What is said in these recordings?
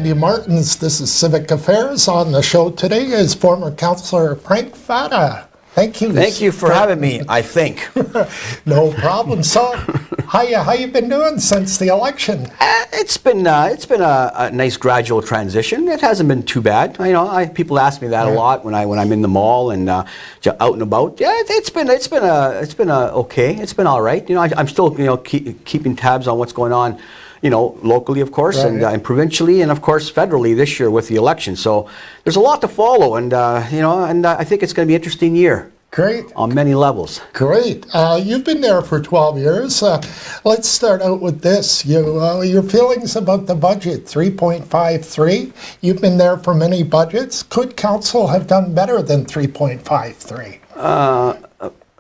Andy Martens. This is Civic Affairs. On the show today is former Councillor Frank Fata. Thank you. Thank you for having me, I think. No problem. So, how you been doing since the election? It's been a nice gradual transition. It hasn't been too bad. People ask me that a lot when I'm in the mall and out and about. Yeah, it's been okay. It's been all right. I'm still keeping tabs on what's going on. Locally, of course, right, and provincially, and of course, federally this year with the election. So there's a lot to follow, and I think it's going to be an interesting year. Great. On many levels. Great. You've been there for 12 years. Let's start out with this. Your feelings about the budget, 3.53. You've been there for many budgets. Could council have done better than 3.53?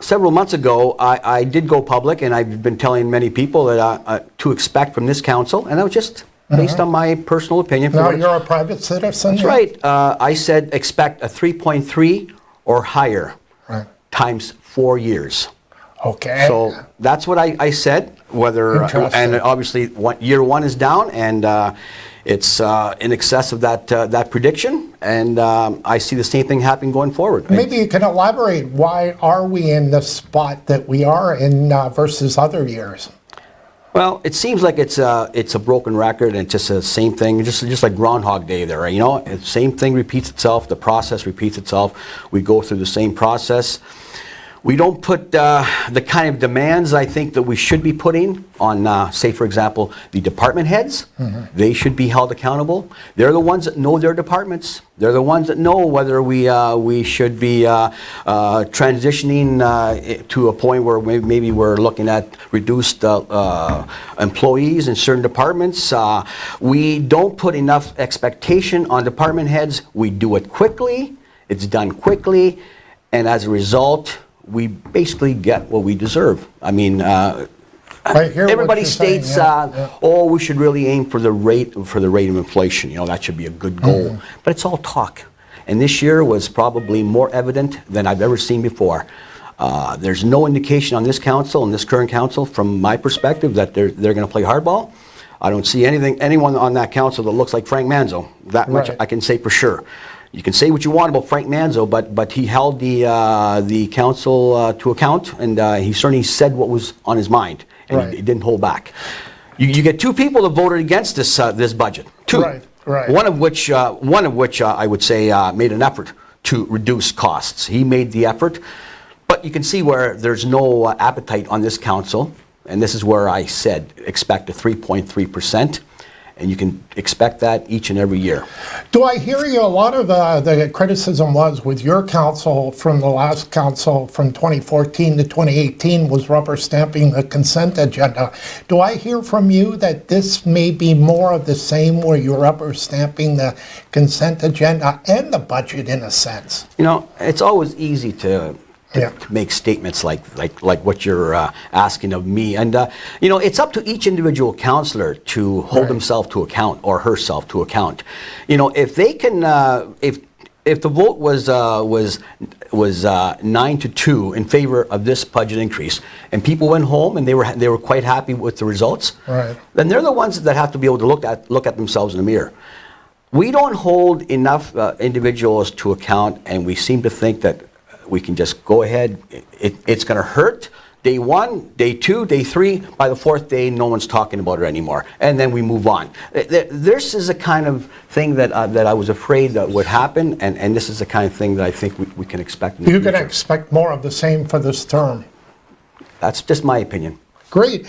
Several months ago, I did go public, and I've been telling many people that to expect from this council, and that was just based on my personal opinion. Now you're a private citizen? That's right. I said expect a 3.3 or higher times 4 years. Okay. So that's what I said. And obviously year one is down, and it's in excess of that prediction, and I see the same thing happening going forward. Maybe you can elaborate. Why are we in the spot that we are in versus other years? Well, it seems like it's a broken record, and it's just the same thing, just like Groundhog Day there. The same thing repeats itself. The process repeats itself. We go through the same process. We don't put the kind of demands I think that we should be putting on, say, for example, the department heads. They should be held accountable. They're the ones that know their departments. They're the ones that know whether we should be transitioning to a point where maybe we're looking at reduced employees in certain departments. We don't put enough expectation on department heads. We do it quickly. It's done quickly, and as a result, we basically get what we deserve. I mean, everybody states, "Oh, we should really aim for the rate of inflation. That should be a good goal." But it's all talk. And this year was probably more evident than I've ever seen before. There's no indication on this council and this current council, from my perspective, that they're going to play hardball. I don't see anyone on that council that looks like Frank Manzo. That much I can say for sure. You can say what you want about Frank Manzo, but he held the council to account, and he certainly said what was on his mind, and he didn't hold back. You get two people that voted against this budget. Two. Right. One of which I would say made an effort to reduce costs. He made the effort, but you can see where there's no appetite on this council, and this is where I said expect a 3.3%. And you can expect that each and every year. Do I hear you? A lot of the criticism was with your council from the last council from 2014 to 2018 was rubber stamping the consent agenda. Do I hear from you that this may be more of the same, where you're rubber stamping the consent agenda and the budget in a sense? It's always easy to make statements like what you're asking of me, and it's up to each individual councillor to hold himself to account or herself to account. If they can, if the vote was 9-2 in favor of this budget increase, and people went home and they were quite happy with the results, then they're the ones that have to be able to look at themselves in the mirror. We don't hold enough individuals to account, and we seem to think that we can just go ahead. It's going to hurt day one, day two, day three. By the fourth day, no one's talking about it anymore, and then we move on. This is a kind of thing that I was afraid that would happen, and this is the kind of thing that I think we can expect in the future. You're going to expect more of the same for this term. That's just my opinion. Great.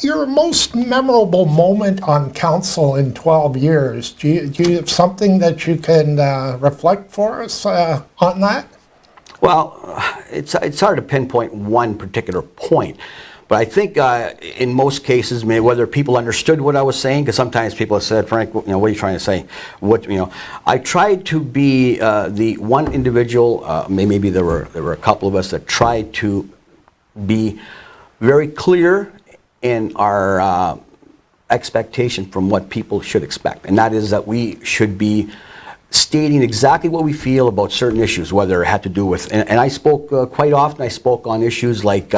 Your most memorable moment on council in 12 years, do you have something that you can reflect for us on that? Well, it's hard to pinpoint one particular point, but I think in most cases, whether people understood what I was saying, because sometimes people have said, "Frank, what are you trying to say?" I tried to be the one individual. Maybe there were a couple of us that tried to be very clear in our expectation from what people should expect, and that is that we should be stating exactly what we feel about certain issues, whether it had to do with, and I spoke quite often, I spoke on issues like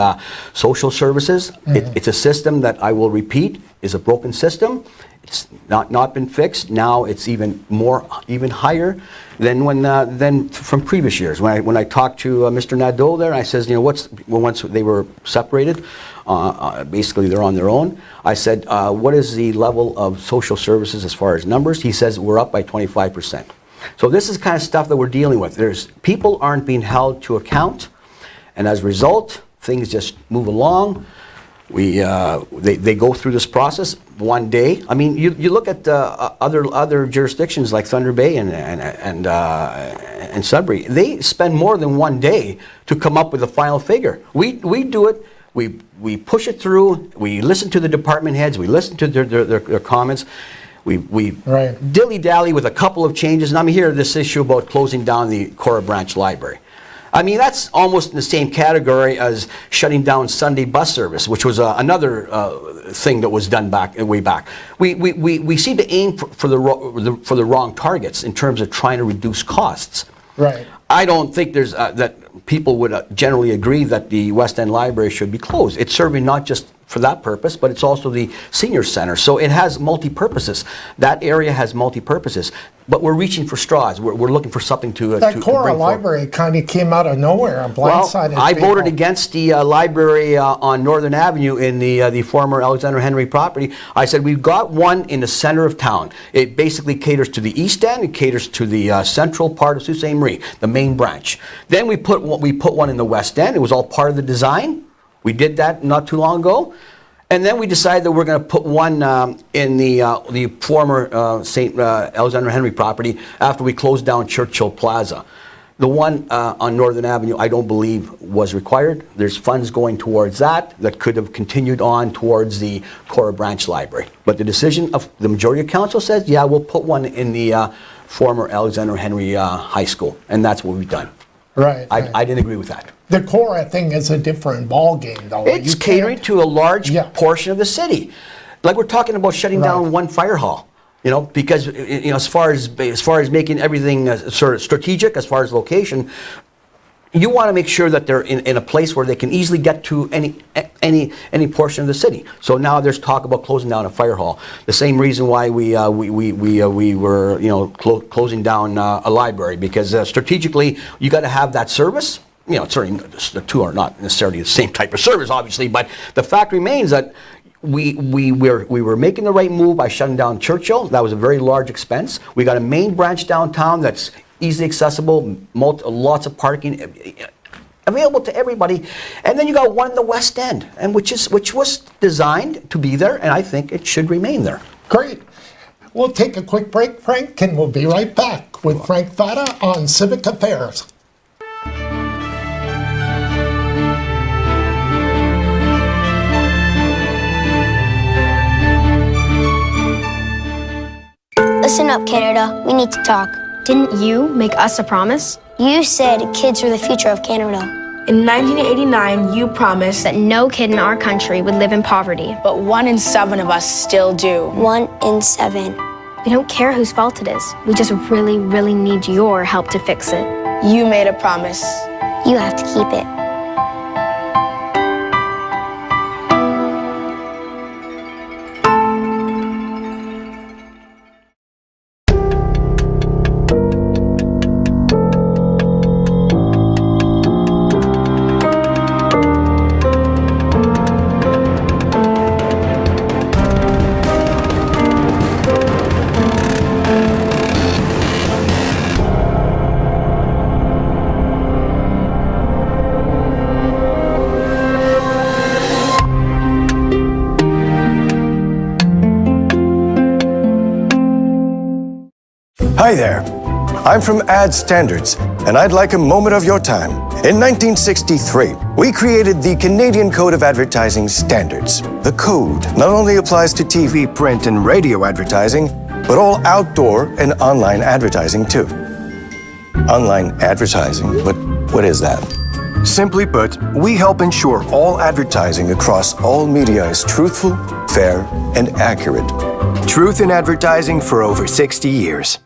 social services. It's a system that, I will repeat, is a broken system. It's not been fixed. Now it's even higher than from previous years. When I talked to Mr. Nadeau there, I says, once they were separated, basically they're on their own. I said, what is the level of social services as far as numbers? He says we're up by 25%. So this is kind of stuff that we're dealing with. People aren't being held to account, and as a result, things just move along. They go through this process one day. I mean, you look at other jurisdictions like Thunder Bay and Sudbury. They spend more than one day to come up with a final figure. We do it. We push it through. We listen to the department heads. We listen to their comments. We dilly-dally with a couple of changes. And I'm here this issue about closing down the Cora Branch Library. I mean, that's almost in the same category as shutting down Sunday bus service, which was another thing that was done way back. We seem to aim for the wrong targets in terms of trying to reduce costs. Right. I don't think there's that people would generally agree that the West End Library should be closed. It's serving not just for that purpose, but it's also the senior center. So it has multi-purposes. That area has multi-purposes. But we're reaching for straws. We're looking for something to that to Cora bring Library kind of came out of nowhere and blindsided I people. voted against the library on Northern Avenue in the former Alexander Henry property. I said, we've got one in the center of town. It basically caters to the East End. It caters to the central part of Sault Ste. Marie, the main branch. Then we put one in the West End. It was all part of the design. We did that not too long ago. And then we decided that we're going to put one in the former St. Alexander Henry property after we closed down Churchill Plaza. The one on Northern Avenue, I don't believe was required. There's funds going towards that could have continued on towards the Cora Branch Library. But the decision of the majority of council says, yeah, we'll put one in the former Alexander Henry High School. And that's what we've done. Right. I didn't agree with that. The Cora thing is a different ballgame, though. It's catering to a large portion of the city. Like we're talking about shutting down one fire hall, because as far as making everything sort of strategic, as far as location, you want to make sure that they're in a place where they can easily get to any portion of the city. So now there's talk about closing down a fire hall. The same reason why we were closing down a library, because strategically you got to have that service. Certainly the two are not necessarily the same type of service, obviously, but the fact remains that we were making the right move by shutting down Churchill. That was a very large expense. We got a main branch downtown that's easily accessible, lots of parking, available to everybody. And then you got one in the West End, and which was designed to be there, and I think it should remain there. Great. We'll take a quick break, Frank, and we'll be right back with Frank Fata on Civic Affairs. Listen up, Canada. We need to talk. Didn't you make us a promise? You said kids are the future of Canada. In 1989, you promised That no kid in our country would live in poverty. but 1 in 7 of us still do. 1 in 7. We don't care whose fault it is. We just really, really need your help to fix it. You made a promise. You have to keep it. Hi there. I'm from Ad Standards, and I'd like a moment of your time. In 1963, we created the Canadian Code of Advertising Standards. The code not only applies to TV, print, and radio advertising, but all outdoor and online advertising too. Online advertising, what is that? Simply put, we help ensure all advertising across all media is truthful, fair, and accurate. Truth in advertising for over 60 years.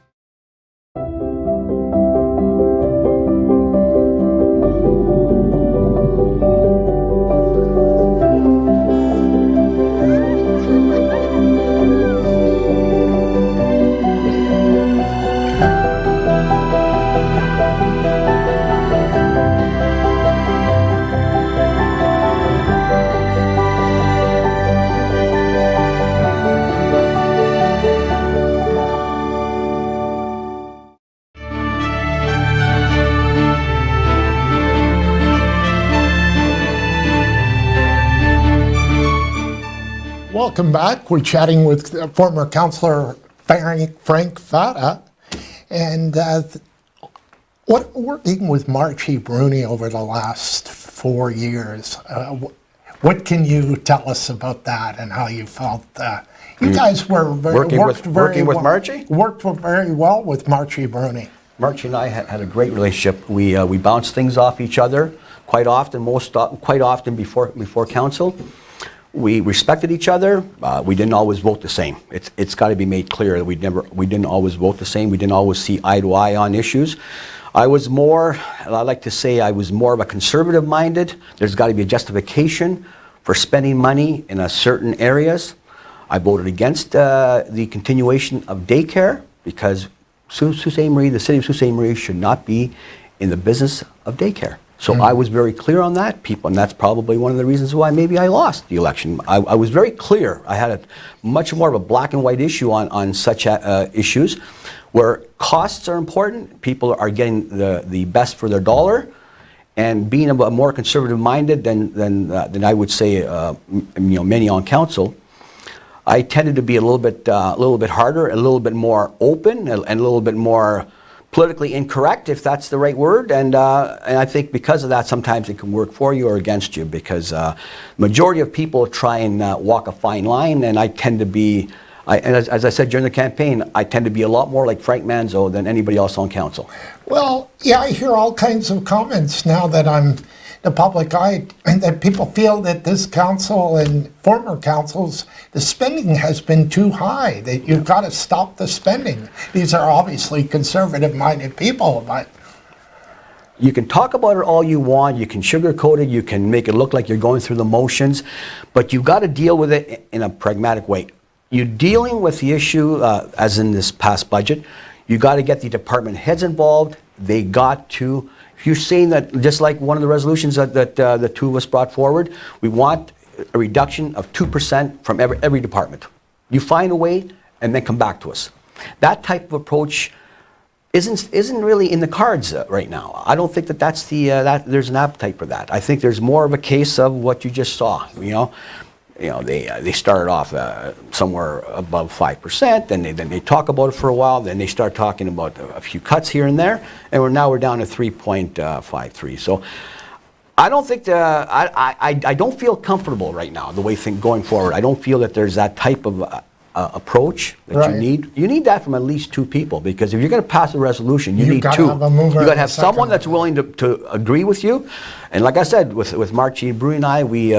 Welcome back. We're chatting with former councillor Frank Fata. And working with Marchie Bruni over the last 4 years, what can you tell us about that and how you felt? You guys were Working with Marchie? Worked very well with Marchie Bruni. Marchie and I had a great relationship. We bounced things off each other quite often, quite often before council. We respected each other. We didn't always vote the same. It's got to be made clear that we didn't always vote the same. We didn't always see eye to eye on issues. I was more, I like to say, I was more of a conservative minded. There's got to be a justification for spending money in certain areas. I voted against the continuation of daycare because Sault Ste. Marie, the city of Sault Ste. Marie, should not be in the business of daycare. So I was very clear on that, people, and that's probably one of the reasons why maybe I lost the election. I was very clear. I had a much more of a black and white issue on such issues, where costs are important, people are getting the best for their dollar, and being a more conservative minded than I would say, many on council. I tended to be a little bit harder, a little bit more open, and a little bit more politically incorrect, if that's the right word, and I think because of that, sometimes it can work for you or against you, because majority of people try and walk a fine line, and I tend to be, as I said during the campaign, I tend to be a lot more like Frank Manzo than anybody else on council. Well, yeah, I hear all kinds of comments now that I'm the public eye, and that people feel that this council and former councils, the spending has been too high, that you've got to stop the spending. These are obviously conservative-minded people, but... You can talk about it all you want, you can sugarcoat it, you can make it look like you're going through the motions, but you've got to deal with it in a pragmatic way. You're dealing with the issue, as in this past budget, you got to get the department heads involved. They got to... You're saying that, just like one of the resolutions that the two of us brought forward, we want a reduction of 2% from every department. You find a way and then come back to us. That type of approach isn't really in the cards right now. I don't think that there's an appetite for that. I think there's more of a case of what you just saw. They started off somewhere above 5%, then they talk about it for a while, then they start talking about a few cuts here and there, and we're down to 3.53. So I don't think I don't feel comfortable right now the way things going forward. I don't feel that there's that type of approach that right. you need. You need that from at least two people, because if you're going to pass a resolution, you need two. You got to have someone that's willing to agree with you. And like I said, with Marchie Bruni and I, we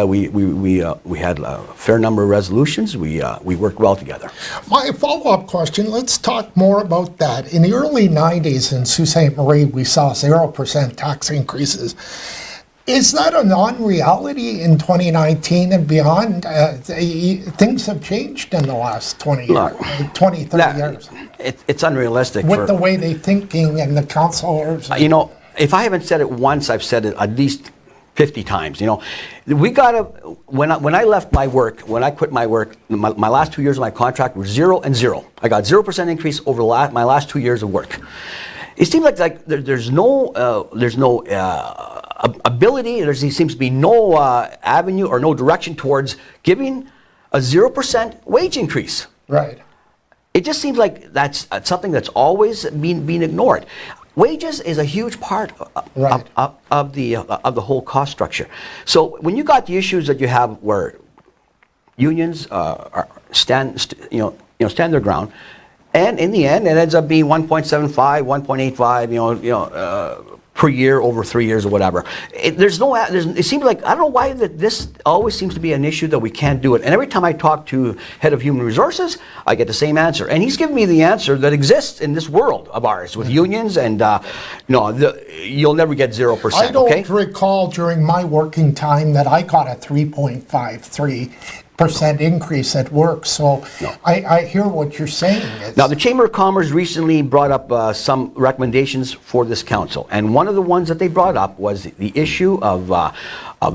had a fair number of resolutions. We worked well together. My follow-up question, let's talk more about that. In the early 90s in Sault Ste. Marie, we saw 0% tax increases. Is that a non-reality in 2019 and beyond? Things have changed in the last 20, 30 years. It's unrealistic. With the way they're thinking and the councillors. If I haven't said it once, I've said it at least 50 times. We gotta, when I left my work, when I quit my work, my last 2 years of my contract were 0 and 0. I got 0% increase over my last 2 years of work. It seems like there's no ability, there seems to be no avenue or no direction towards giving a 0% wage increase. Right. It just seems like that's something that's always been ignored. Wages is a huge part of the whole cost structure. So when you got the issues that you have where unions stand their ground, and in the end, it ends up being 1.75, 1.85, per year over 3 years or whatever. It seems like, I don't know why this always seems to be an issue that we can't do it. And every time I talk to head of human resources, I get the same answer. And he's giving me the answer that exists in this world of ours with unions, and you'll never get 0%. I don't recall during my working time that I got a 3.53% increase at work, so no. I hear what you're saying. Now, the Chamber of Commerce recently brought up some recommendations for this council, and one of the ones that they brought up was the issue of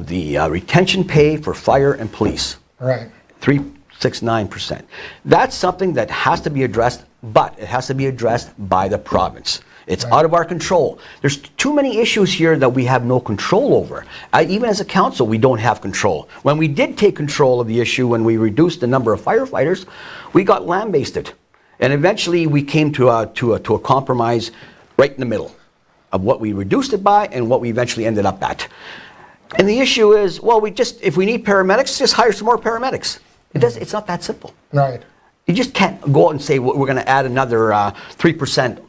the retention pay for fire and police. Right. 3.69%. That's something that has to be addressed, but it has to be addressed by the province. It's out of our control. There's too many issues here that we have no control over. Even as a council, we don't have control. When we did take control of the issue, when we reduced the number of firefighters, we got lambasted. And eventually we came to a compromise right in the middle of what we reduced it by and what we eventually ended up at. And the issue is, well, if we need paramedics, just hire some more paramedics. It's not that simple. Right. You just can't go out and say we're going to add another 3%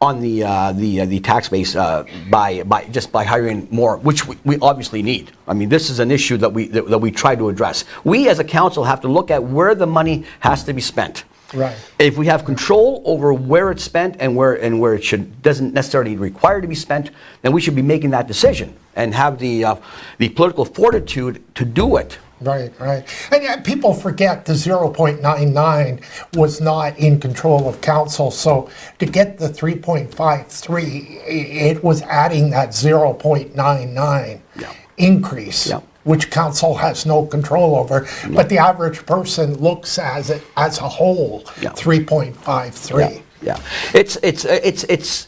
on the tax base by hiring more, which we obviously need. I mean, this is an issue that we try to address. We as a council have to look at where the money has to be spent. Right. If we have control over where it's spent and where it doesn't necessarily require to be spent, then we should be making that decision and have the political fortitude to do it. Right. And yet people forget the 0.99 was not in control of council. So to get the 3.53, it was adding that 0.99 increase, which council has no control over. But the average person looks at it as a whole, 3.53. Yeah, it's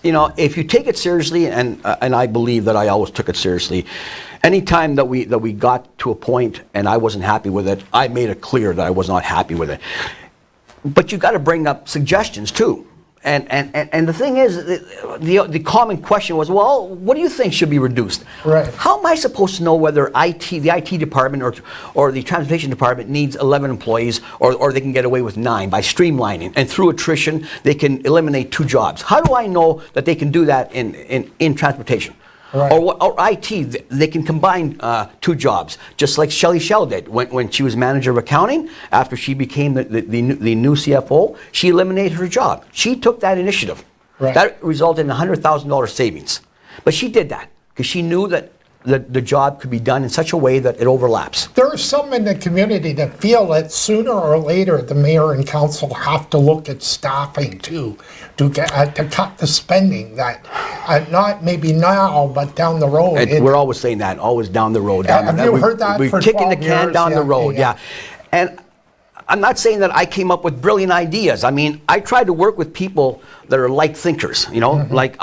if you take it seriously, and I believe that I always took it seriously. Anytime that we got to a point and I wasn't happy with it, I made it clear that I was not happy with it. But you got to bring up suggestions too. And the thing is, the common question was, well, what do you think should be reduced? Right. How am I supposed to know whether the IT department or the transportation department needs 11 employees or they can get away with 9 by streamlining, and through attrition they can eliminate 2 jobs? How do I know that they can do that in transportation? Right. Or IT, they can combine 2 jobs, just like Shelley Shell did when she was manager of accounting. After she became the new CFO, she eliminated her job. She took that initiative. Right. That resulted in $100,000 savings. But she did that because she knew that the job could be done in such a way that it overlaps. There are some in the community that feel that sooner or later the mayor and council have to look at staffing too, to cut the spending. That not maybe now, but down the road. We're always saying that, always down the road. Have you heard that We're for kicking the 12 can years? down the road, yeah. And I'm not saying that I came up with brilliant ideas. I mean, I tried to work with people that are like thinkers, like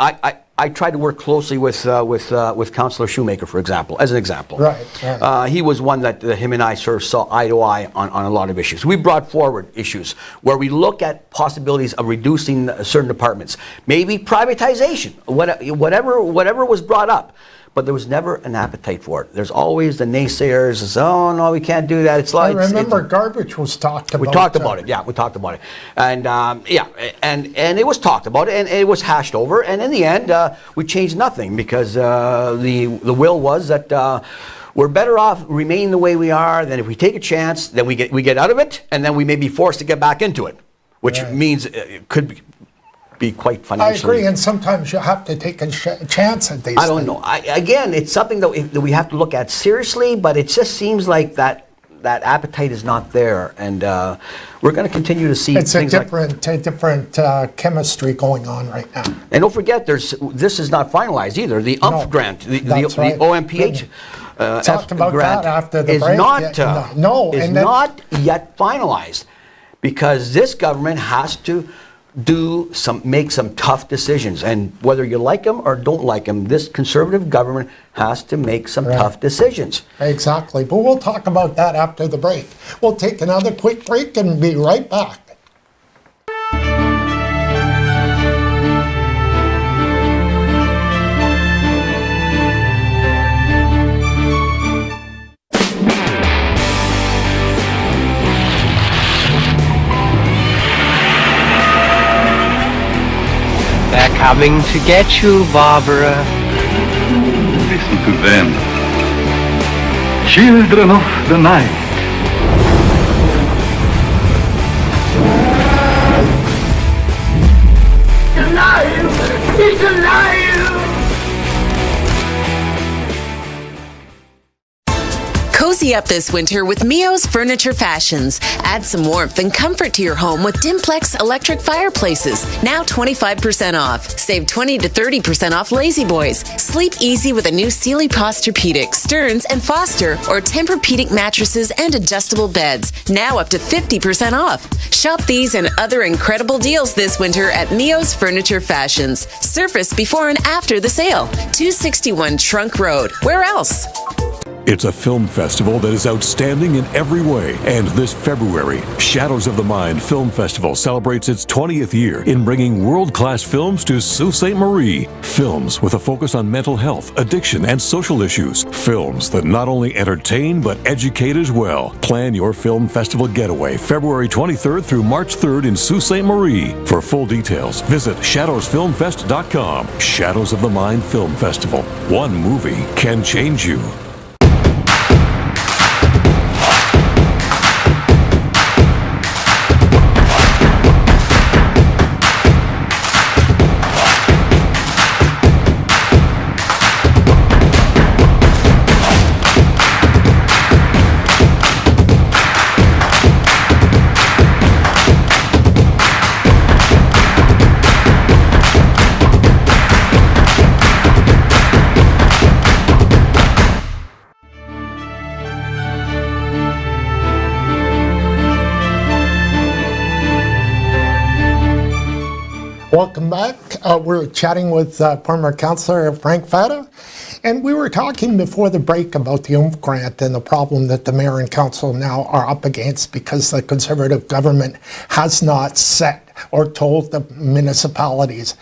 I tried to work closely with Councillor Shoemaker, for example, as an example. Right. He was one that him and I sort of saw eye to eye on a lot of issues. We brought forward issues where we look at possibilities of reducing certain departments, maybe privatization, whatever was brought up. But there was never an appetite for it. There's always the naysayers. It's, oh no, we can't do that. It's like I remember garbage was talked about. We talked about it. Yeah, we talked about it, and and it was talked about, and it was hashed over. And in the end, we changed nothing because the will was that we're better off remaining the way we are than if we take a chance. Then we get out of it, and then we may be forced to get back into it, which means it could be quite financially. I agree, and sometimes you have to take a chance at these. I don't know. Again, it's something that we have to look at seriously, but it just seems like that appetite is not there, and we're going to continue to see it's a things different chemistry going on right now. And don't forget, this is not finalized either. The UMP grant, the right. OMPH Talked about grant that after the is break. not Is not yet finalized, because this government has to make some tough decisions, and whether you like them or don't like them, this conservative government has to make some tough decisions. Exactly, but we'll talk about that after the break. We'll take another quick break and be right back. They're coming to get you, Barbara. Listen to them. Children of the night. It's alive! It's alive! Cozy up this winter with Mio's Furniture Fashions. Add some warmth and comfort to your home with Dimplex electric fireplaces. Now 25% off. Save 20 to 30% off Lazy Boys. Sleep easy with a new Sealy Posturepedic, Stearns, and Foster or Tempur-Pedic mattresses and adjustable beds. Now up to 50% off. Shop these and other incredible deals this winter at Mio's Furniture Fashions. Surface before and after the sale. 261 Trunk Road. Where else? It's a film festival that is outstanding in every way. And this February, Shadows of the Mind Film Festival celebrates its 20th year in bringing world-class films to Sault Ste. Marie. Films with a focus on mental health, addiction, and social issues. Films that not only entertain but educate as well. Plan your film festival getaway February 23rd through March 3rd in Sault Ste. Marie. For full details, visit shadowsfilmfest.com. Shadows of the Mind Film Festival. One movie can change you. Welcome back. We're chatting with former councillor Frank Fata, and we were talking before the break about the OOMF grant and the problem that the mayor and council now are up against because the Conservative government has not set or told the municipalities.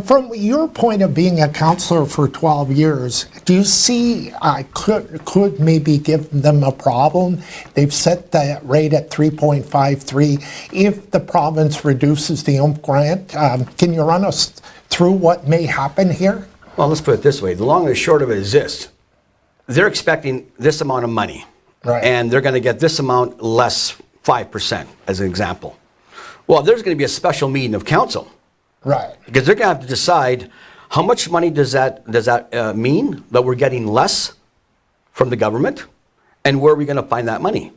From your point of being a councillor for 12 years, do you see could maybe give them a problem? They've set the rate at 3.53. If the province reduces the OOMF grant, can you run us through what may happen here? Well, let's put it this way. The long and the short of it is this. They're expecting this amount of money. Right. And they're going to get this amount less 5%, as an example. Well, there's going to be a special meeting of council. Right. Because they're going to have to decide how much money does that mean that we're getting less from the government, and where are we going to find that money?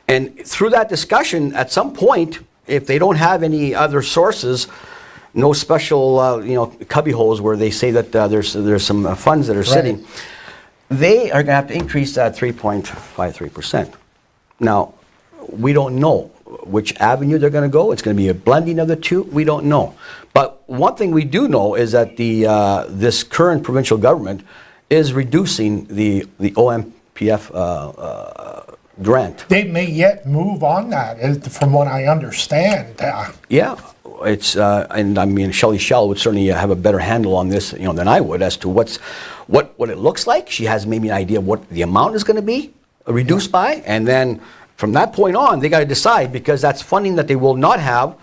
And through that discussion, at some point, if they don't have any other sources, no special cubby holes where they say that there's some funds that are sitting, they are going to have to increase that 3.53%. Now, we don't know which avenue they're going to go. It's going to be a blending of the two. We don't know. But one thing we do know is that this current provincial government is reducing the OMPF grant. They may yet move on that, from what I understand. Yeah, it's and I mean Shelley Shell would certainly have a better handle on this, than I would as to what it looks like. She has maybe an idea of what the amount is going to be reduced by, and then from that point on, they got to decide, because that's funding that they will not have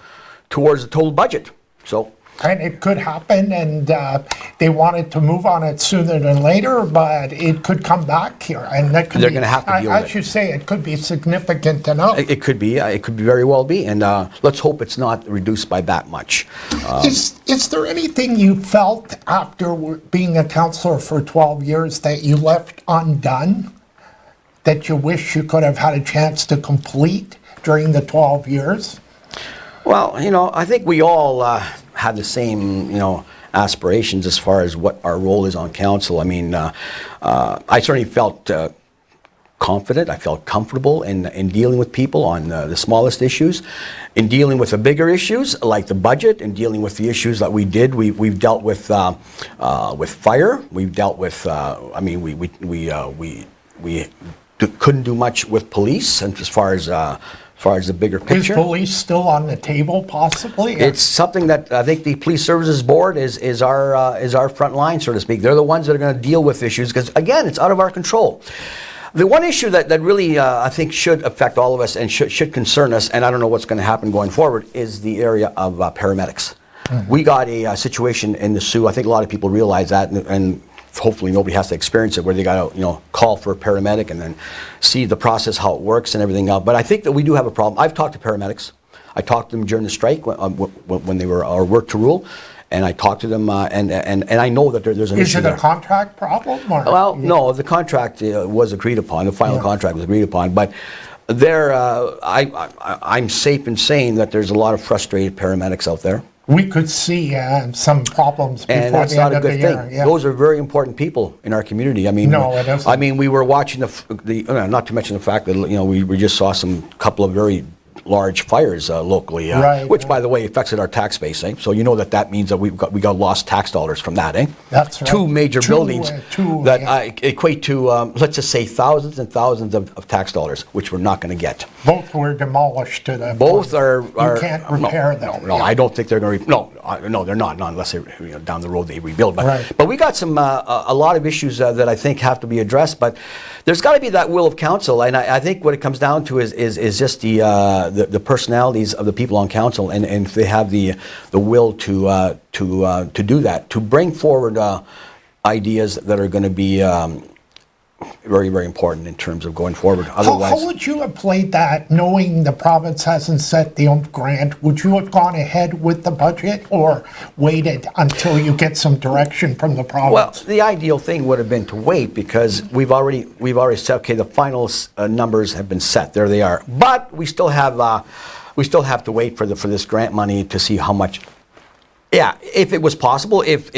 towards the total budget. So, and it could happen, and they wanted to move on it sooner than later, but it could come back here, and that could they're going to have to deal with it. As you say, it could be significant enough. It could be. It could very well be, and let's hope it's not reduced by that much. Is there anything you felt after being a councillor for 12 years that you left undone, that you wish you could have had a chance to complete during the 12 years? Well, I think we all have the same, aspirations as far as what our role is on council. I mean, I certainly felt confident. I felt comfortable in dealing with people on the smallest issues, in dealing with the bigger issues like the budget, and dealing with the issues that we did. We've dealt with fire. We've dealt with. We couldn't do much with police, and as far as the bigger picture. Is police still on the table, possibly? It's something that I think the Police Services Board is our front line, so to speak. They're the ones that are going to deal with issues, because again, it's out of our control. The one issue that really I think should affect all of us and should concern us, and I don't know what's going to happen going forward, is the area of paramedics. Mm-hmm. We got a situation in the Sioux. I think a lot of people realize that, and hopefully nobody has to experience it, where they got to call for a paramedic and then see the process, how it works and everything else. But I think that we do have a problem. I've talked to paramedics. I talked to them during the strike when they were our work to rule, and I talked to them, and I know that there's an Is issue it a there. contract problem? Or? Well, no, the contract was agreed upon. The final contract was agreed upon, but I'm safe in saying that there's a lot of frustrated paramedics out there. We could see some problems before And that's the not end a of the good year. thing. Yeah. Those are very important people in our community. I mean, No, it isn't. we were watching not to mention the fact that we just saw some couple of very large fires locally, Right, which, by the way, affected our tax base. So you know that means that we got lost tax dollars from that. That's right. Two major buildings that equate to let's just say thousands and thousands of tax dollars, which we're not going to get. Both were demolished to the Both point. are You can't repair them. No, I don't think they're going to. No, they're not unless they, down the road they rebuild. But Right. but we got some a lot of issues that I think have to be addressed. But there's got to be that will of council, and I think what it comes down to is just the personalities of the people on council, and if they have the will to do that, to bring forward ideas that are going to be very, very important in terms of going forward. Otherwise, How would you have played that, knowing the province hasn't set the grant? Would you have gone ahead with the budget or waited until you get some direction from the province? well, the ideal thing would have been to wait, because we've already said, okay, the final numbers have been set. There they are. But we still have to wait for this grant money to see how much. Yeah, if it was possible, if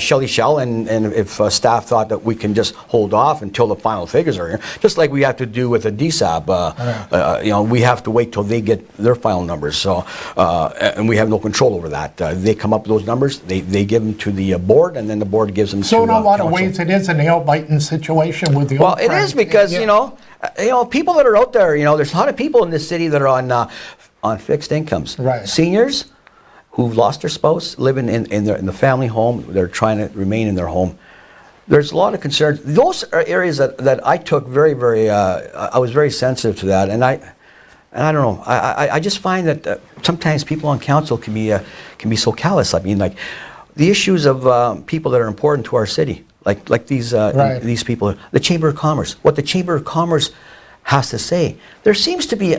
Shelley Shell and if staff thought that we can just hold off until the final figures are here, just like we have to do with the DSAB, we have to wait till they get their final numbers. So, and we have no control over that. They come up with those numbers, they give them to the board, and then the board gives them to so in a lot of council. ways, it is a nail-biting situation with the Well, it is, because people that are out there, there's a lot of people in this city that are on fixed incomes. Right. Seniors who've lost their spouse, living in the family home, they're trying to remain in their home. There's a lot of concerns. Those are areas that I took very, very. I was very sensitive to that, and I don't know. I just find that sometimes people on council can be so callous. I mean, like the issues of people that are important to our city, like these these people, the Chamber of Commerce. What the Chamber of Commerce has to say. There seems to be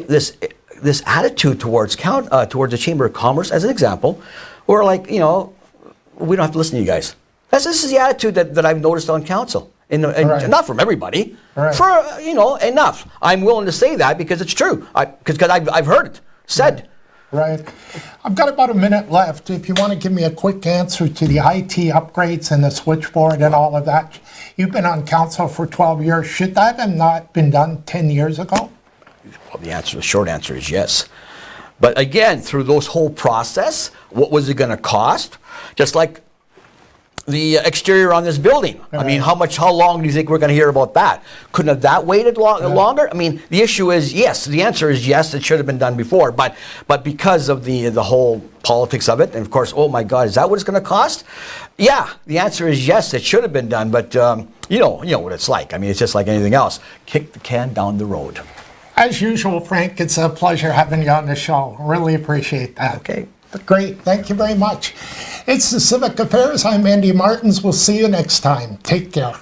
this attitude towards the Chamber of Commerce, as an example, where we don't have to listen to you guys. This is the attitude that I've noticed on council, and not from everybody, for enough. I'm willing to say that because it's true, because I've heard it said. Right. I've got about a minute left. If you want to give me a quick answer to the IT upgrades and the switchboard and all of that. You've been on council for 12 years. Should that have not been done 10 years ago? Well, the short answer is yes. But again, through those whole process, what was it going to cost? Just like the exterior on this building. I mean, how long do you think we're going to hear about that? Couldn't have that waited longer? I mean, the issue is yes. The answer is yes. It should have been done before. But because of the whole politics of it, and of course, oh my God, is that what it's going to cost? Yeah, the answer is yes. It should have been done. But you know what it's like. I mean, it's just like anything else. Kick the can down the road. As usual, Frank, it's a pleasure having you on the show. Really appreciate that. Okay. Great. Thank you very much. It's the Civic Affairs. I'm Andy Martens. We'll see you next time. Take care.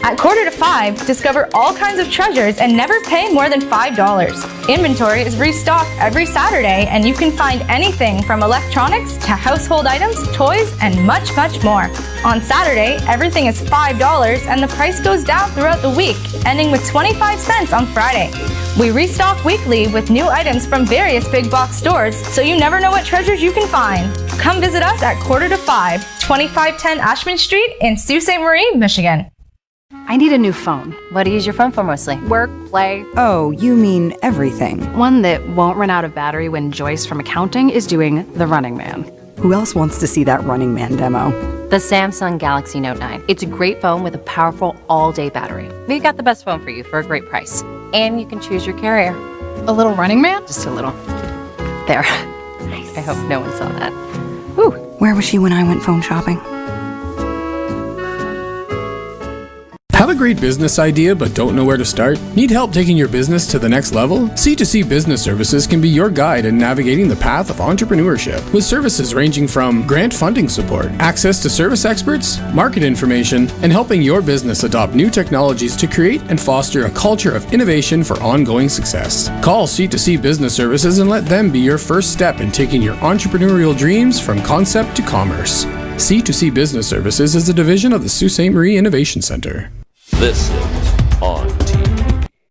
At 4:45, discover all kinds of treasures and never pay more than $5. Inventory is restocked every Saturday, and you can find anything from electronics to household items, toys, and much, much more. On Saturday, everything is $5, and the price goes down throughout the week, ending with 25 cents on Friday. We restock weekly with new items from various big box stores, so you never know what treasures you can find. Come visit us at 4:45, 2510 Ashman Street in Sault Ste. Marie, Michigan. I need a new phone. What do you use your phone for mostly? Work, play. Oh, you mean everything. One that won't run out of battery when Joyce from accounting is doing the Running Man. Who else wants to see that Running Man demo? The Samsung Galaxy Note 9. It's a great phone with a powerful all-day battery. We got the best phone for you for a great price. And you can choose your carrier. A little Running Man? Just a little. There. Nice. I hope no one saw that. Whew. Where was she when I went phone shopping? Having a great business idea but don't know where to start? Need help taking your business to the next level? C2C Business Services can be your guide in navigating the path of entrepreneurship, with services ranging from grant funding support, access to service experts, market information, and helping your business adopt new technologies to create and foster a culture of innovation for ongoing success. Call C2C Business Services and let them be your first step in taking your entrepreneurial dreams from concept to commerce. C2C Business Services is a division of the Sault Ste. Marie Innovation Center. This is On